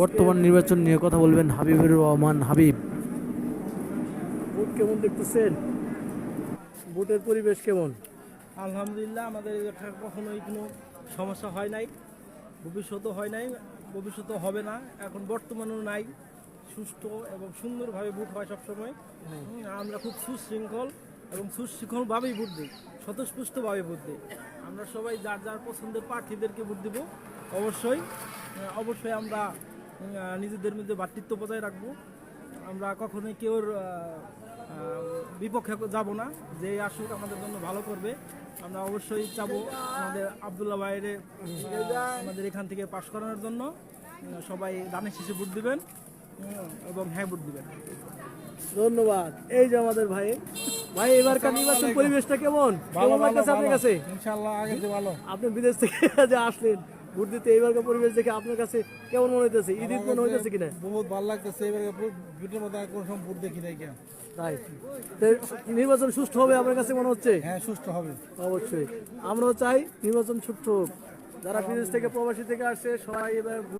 বর্তমান নির্বাচন নিয়ে কথা বলবেন হাবিবুর রহমান হাবিব। ভোট কেমন দেখতেছেন? ভোটের পরিবেশ কেমন? আলহামদুলিল্লাহ, আমাদের এলাকায় কখনোই কোনো সমস্যা হয় নাই, ভবিষ্যতও হয় নাই, ভবিষ্যতেও হবে না, এখন বর্তমানেও নাই। সুষ্ঠু এবং সুন্দরভাবে ভোট হয় সবসময়। আমরা খুব সুশৃঙ্খল এবং সুশৃঙ্খলভাবেই ভোট দিই, স্বতঃস্ফূর্তভাবে ভোট দিই। আমরা সবাই যার যার পছন্দের প্রার্থীদেরকে ভোট দেব। অবশ্যই অবশ্যই আমরা নিজেদের মধ্যে ভ্রাতৃত্ব বজায় রাখবো। আমরা কখনোই কেউর বিপক্ষে যাব না। যে আসুক আমাদের জন্য ভালো করবে, আমরা অবশ্যই চাবো আমাদের আব্দুল্লাহ ভাইয়ের আমাদের এখান থেকে পাশ করানোর জন্য। সবাই দানের শেষে ভোট দিবেন এবং হ্যাঁ ভোট দিবেন। ধন্যবাদ। এই যে আমাদের ভাই ভাই, এবারকার নির্বাচন পরিবেশটা কেমন? কেমন লাগতেছে আপনার কাছে? ইনশাআল্লাহ আগে যে ভালো। আপনি বিদেশ থেকে যে আসলেন ভোট দিতে, এবারকার পরিবেশ দেখে আপনার কাছে কেমন মনে হইতেছে? ঈদ ঈদ মনে হইতেছে কিনা? বহুত ভালো লাগতেছে। এবারে ভোটের মধ্যে কোনো সময় ভোট দেখি নাই কেন। তাই তো নির্বাচন সুষ্ঠু হবে আপনার কাছে মনে হচ্ছে? হ্যাঁ, সুষ্ঠু হবে অবশ্যই আমরাও চাই নির্বাচন সুষ্ঠু হোক। যারা বিদেশ থেকে প্রবাসী থেকে আসছে সবাই এবার